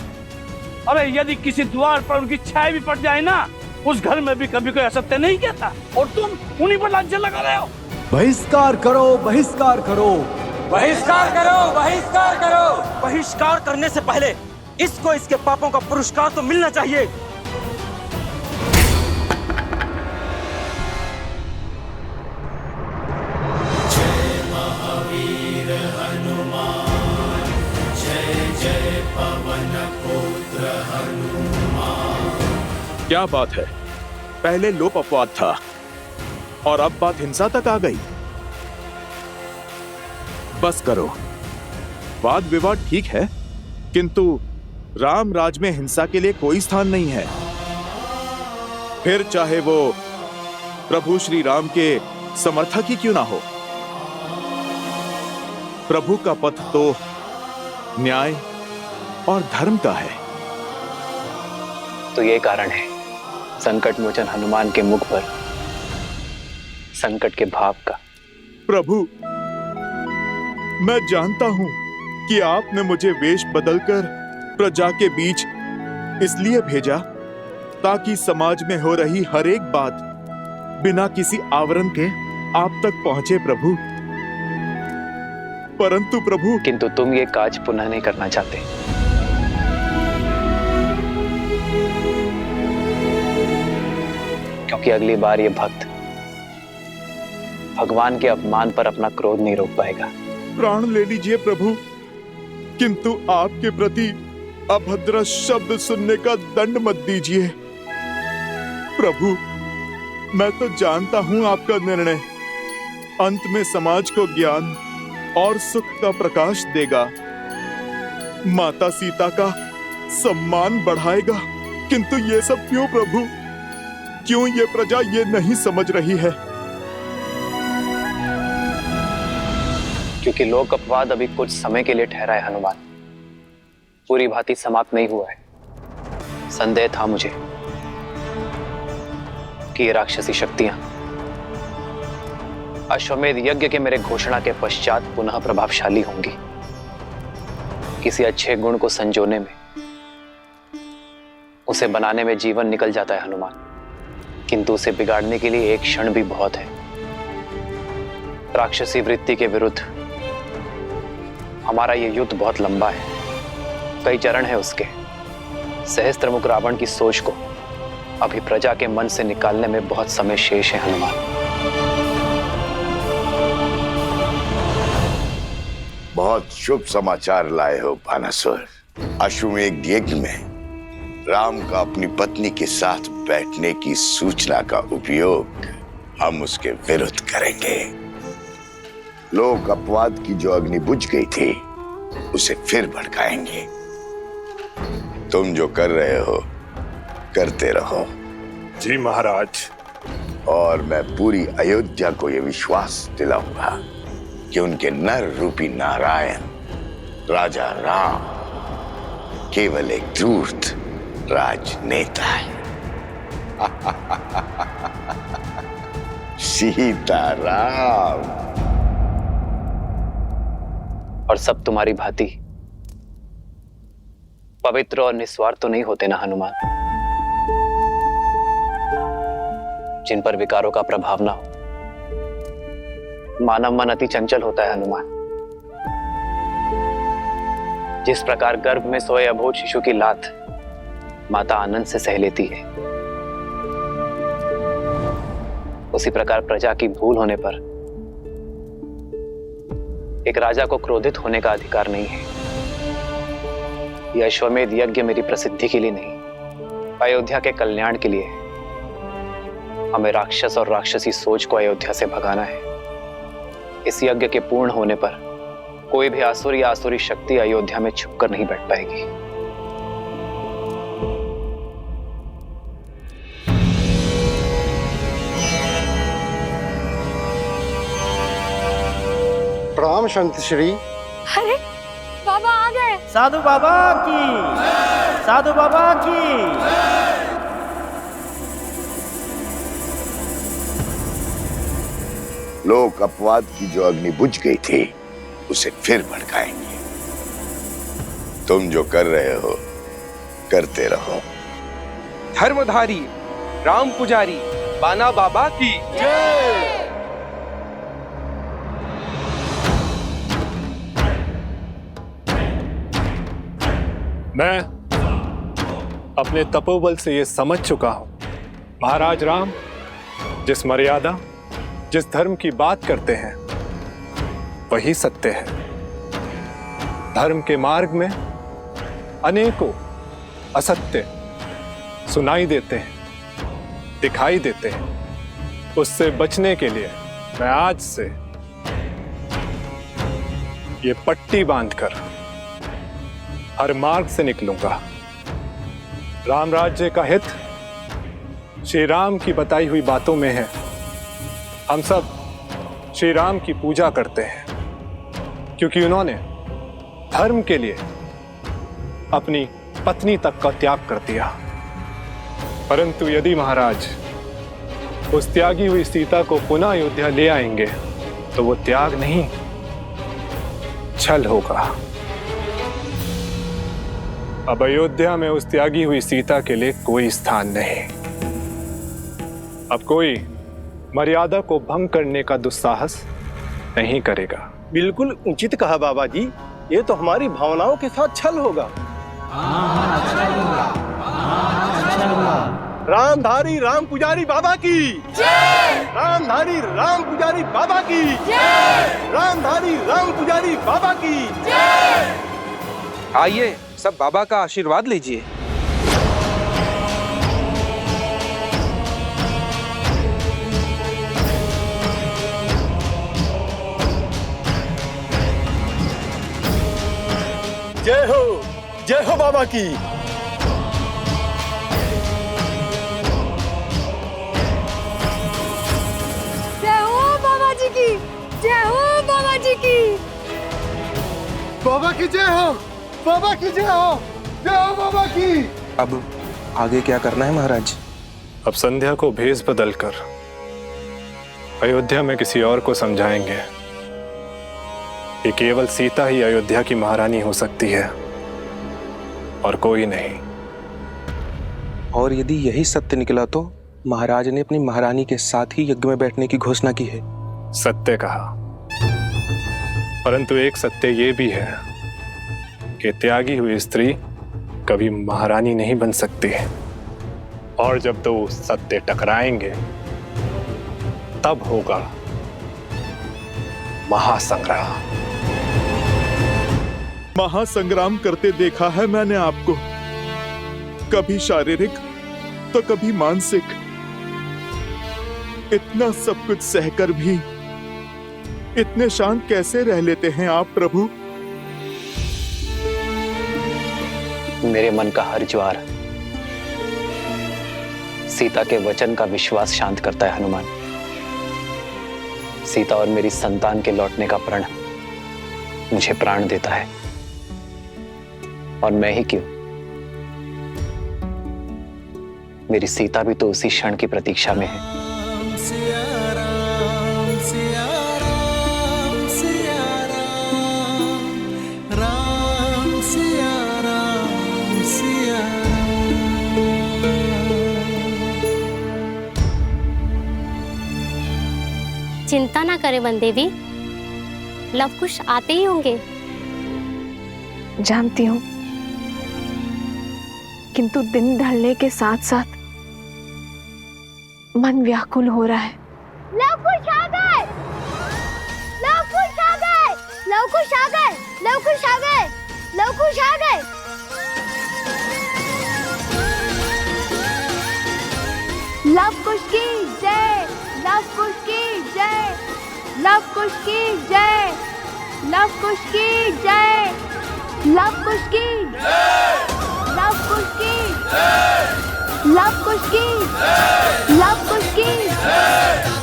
अरे यदि किसी द्वार पर उनकी छाया भी पड़ जाए ना, उस घर में भी कभी कोई असत्य नहीं कहता, और तुम उन्हीं पर लांछन लगा रहे हो। बहिष्कार करो, बहिष्कार करो, बहिष्कार करो, बहिष्कार करो। बहिष्कार करने से पहले इसको इसके पापों का पुरस्कार तो मिलना चाहिए। जय महावीर हनुमान, जय जय पवन पुत्र हनुमान। क्या बात है, पहले लोप अपवाद था और अब बात हिंसा तक आ गई। बस करो, वाद विवाद ठीक है, किंतु राम राज में हिंसा के लिए कोई स्थान नहीं है। फिर चाहे वो प्रभु श्री राम के समर्थक ही क्यों ना हो। प्रभु का पथ तो न्याय और धर्म का है। तो ये कारण है संकट मोचन हनुमान के मुख पर संकट के भाव का। प्रभु, मैं जानता हूं कि आपने मुझे वेश बदलकर प्रजा के बीच इसलिए भेजा ताकि समाज में हो रही हर एक बात बिना किसी आवरण के आप तक पहुंचे प्रभु। परंतु प्रभु, किंतु तुम ये काज पुनः नहीं करना चाहते। क्योंकि अगली बार ये भक्त भगवान के अपमान पर अपना क्रोध नहीं रोक पाएगा। प्राण ले लीजिए प्रभु, किंतु आपके प्रति अभद्र शब्द सुनने का दंड मत दीजिए। प्रभु, मैं तो जानता हूं आपका निर्णय अंत में समाज को ज्ञान और सुख का प्रकाश देगा, माता सीता का सम्मान बढ़ाएगा। किंतु ये सब क्यों प्रभु? क्यों ये प्रजा ये नहीं समझ रही है? क्योंकि लोक अपवाद अभी कुछ समय के लिए ठहरा है हनुमान, पूरी भांति समाप्त नहीं हुआ है। संदेह था मुझे कि ये राक्षसी शक्तियां अश्वमेध यज्ञ के मेरे घोषणा के पश्चात पुनः प्रभावशाली होंगी। किसी अच्छे गुण को संजोने में, उसे बनाने में जीवन निकल जाता है हनुमान, किंतु उसे बिगाड़ने के लिए एक क्षण भी बहुत है। राक्षसी वृत्ति के विरुद्ध हमारा ये युद्ध बहुत लंबा है, कई चरण है उसके। सहस्त्रमुख रावण की सोच को अभी प्रजा के मन से निकालने में बहुत समय शेष है हनुमान। बहुत शुभ समाचार लाए हो भानासुर। अश्वमेध यज्ञ में राम का अपनी पत्नी के साथ बैठने की सूचना का उपयोग हम उसके विरुद्ध करेंगे। लोक अपवाद की जो अग्नि बुझ गई थी उसे फिर भड़काएंगे। तुम जो कर रहे हो करते रहो। जी महाराज। और मैं पूरी अयोध्या को यह विश्वास दिलाऊंगा कि उनके नर रूपी नारायण राजा राम केवल एक धूर्त राजनेता है। सीताराम। और सब तुम्हारी भांति पवित्र और निस्वार्थ तो नहीं होते ना हनुमान, जिन पर विकारों का प्रभाव ना हो। मानव मन अति चंचल होता है हनुमान। जिस प्रकार गर्भ में सोए अबोध शिशु की लात माता आनंद से सह लेती है, उसी प्रकार प्रजा की भूल होने पर एक राजा को क्रोधित होने का अधिकार नहीं है। यह अश्वमेध यज्ञ मेरी प्रसिद्धि के लिए नहीं, अयोध्या के कल्याण के लिए है। हमें राक्षस और राक्षसी सोच को अयोध्या से भगाना है। इस यज्ञ के पूर्ण होने पर कोई भी आसुर या आसुरी शक्ति अयोध्या में छुपकर नहीं बैठ पाएगी। प्रणाम संत श्री। अरे बाबा आ गए। साधु बाबा की, साधु बाबा की। लोक अपवाद की जो अग्नि बुझ गई थी उसे फिर भड़काएंगे। तुम जो कर रहे हो करते रहो। धर्मधारी राम पुजारी बाना बाबा की जय। मैं अपने तपोबल से ये समझ चुका हूं, महाराज राम जिस मर्यादा, जिस धर्म की बात करते हैं वही सत्य है। धर्म के मार्ग में अनेकों असत्य सुनाई देते हैं, दिखाई देते हैं। उससे बचने के लिए मैं आज से ये पट्टी बांधकर हर मार्ग से निकलूंगा। राम राज्य का हित श्री राम की बताई हुई बातों में है। हम सब श्री राम की पूजा करते हैं क्योंकि उन्होंने धर्म के लिए अपनी पत्नी तक का त्याग कर दिया। परंतु यदि महाराज उस त्यागी हुई सीता को पुनः अयोध्या ले आएंगे तो वो त्याग नहीं, छल होगा। अब अयोध्या में उस त्यागी हुई सीता के लिए कोई स्थान नहीं। अब कोई मर्यादा को भंग करने का दुस्साहस नहीं करेगा। बिल्कुल उचित कहा बाबा जी, ये तो हमारी भावनाओं के साथ छल होगा। रामधारी राम पुजारी बाबा की जय। रामधारी राम पुजारी बाबा की जय। रामधारी राम पुजारी बाबा की जय। आइए सब बाबा का आशीर्वाद लीजिए। जय हो बाबा की। जय हो बाबा जी की, जय हो बाबा जी की। बाबा की जय हो, बाबा की जय हो, जय हो बाबा की। अब आगे क्या करना है महाराज? अब संध्या को भेष बदलकर अयोध्या में किसी और को समझाएंगे कि केवल सीता ही अयोध्या की महारानी हो सकती है और कोई नहीं। और यदि यही सत्य निकला तो महाराज ने अपनी महारानी के साथ ही यज्ञ में बैठने की घोषणा की है। सत्य कहा, परंतु एक सत्य ये भी है कि त्यागी हुई स्त्री कभी महारानी नहीं बन सकती। और जब दो सत्य टकराएंगे तब होगा महासंग्राम। महासंग्राम करते देखा है मैंने आपको, कभी शारीरिक तो कभी मानसिक। इतना सब कुछ सहकर भी इतने शांत कैसे रह लेते हैं आप प्रभु? मेरे मन का हर ज्वार सीता के वचन का विश्वास शांत करता है हनुमान। सीता और मेरी संतान के लौटने का प्रण मुझे प्राण देता है। और मैं ही क्यों, मेरी सीता भी तो उसी क्षण की प्रतीक्षा में है। चिंता ना करें वन देवी, लवकुश आते ही होंगे। जानती हूँ, किंतु दिन ढलने के साथ साथ मन व्याकुल हो रहा है। लवकुश आ गए, लवकुश आ गए, लवकुश आ गए, लवकुश आ गए, लवकुश आ गए। लवकुश की जय, लवकुश की जय, लवकुश की जय, लवकुश की जय, लवकुश की जय, लवकुश की जय, लवकुश की जय, लवकुश की जय।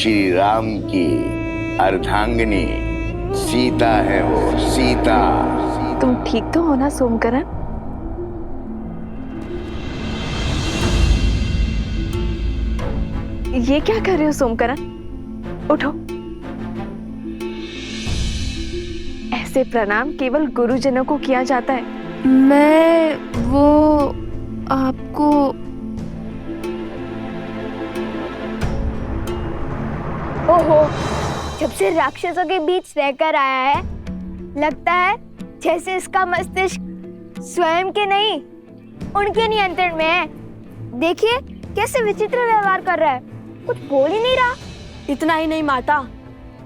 श्री राम की अर्धांगिनी सीता है वो, सीता। तुम ठीक तो हो ना सोमकरण? ये क्या कर रहे हो सोमकरण? उठो। ऐसे प्रणाम केवल गुरुजनों को किया जाता है। मैं वो आपको ओहो, जब से राक्षसों के बीच रहकर आया है लगता है जैसे इसका मस्तिष्क स्वयं के नहीं उनके नियंत्रण में है। देखिए कैसे विचित्र व्यवहार कर रहा है, कुछ बोल ही नहीं रहा। इतना ही नहीं माता,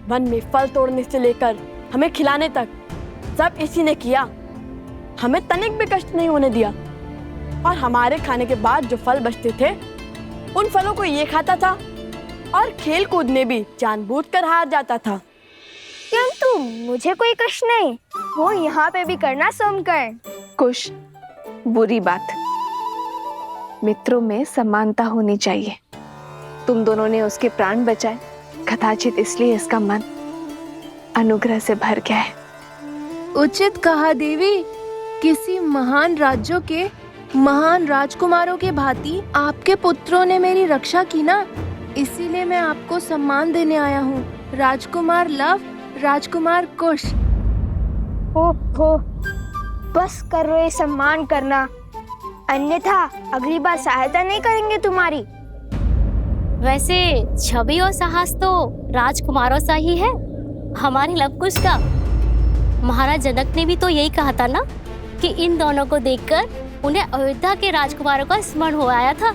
वन में फल तोड़ने से लेकर हमें खिलाने तक सब इसी ने किया। हमें तनिक भी कष्ट नहीं होने दिया और हमारे खाने के बाद जो फल बचते थे उन फलों को ये खाता था और खेल कूद में भी जानबूझकर हार जाता था। किंतु मुझे कोई कष्ट नहीं, वो यहाँ पे भी करना सोमकर्ण। कुश, बुरी बात। मित्रों में समानता होनी चाहिए। तुम दोनों ने उसके प्राण बचाए, कदाचित इसलिए इसका मन अनुग्रह से भर गया है। उचित कहा देवी। किसी महान राज्यों के महान राजकुमारों के भांति आपके पुत्रों ने मेरी रक्षा की ना, इसीलिए मैं आपको सम्मान देने आया हूँ। राजकुमार लव, राजकुमार कुश। ओहो, बस करो ये सम्मान करना, अन्यथा अगली बार सहायता नहीं करेंगे तुम्हारी। वैसे छवि और साहस तो राजकुमारों सा ही है, हमारे लवकुश का। महाराज जनक ने भी तो यही कहा था ना कि इन दोनों को देखकर उन्हें अयोध्या के राजकुमारों का स्मरण हो आया था।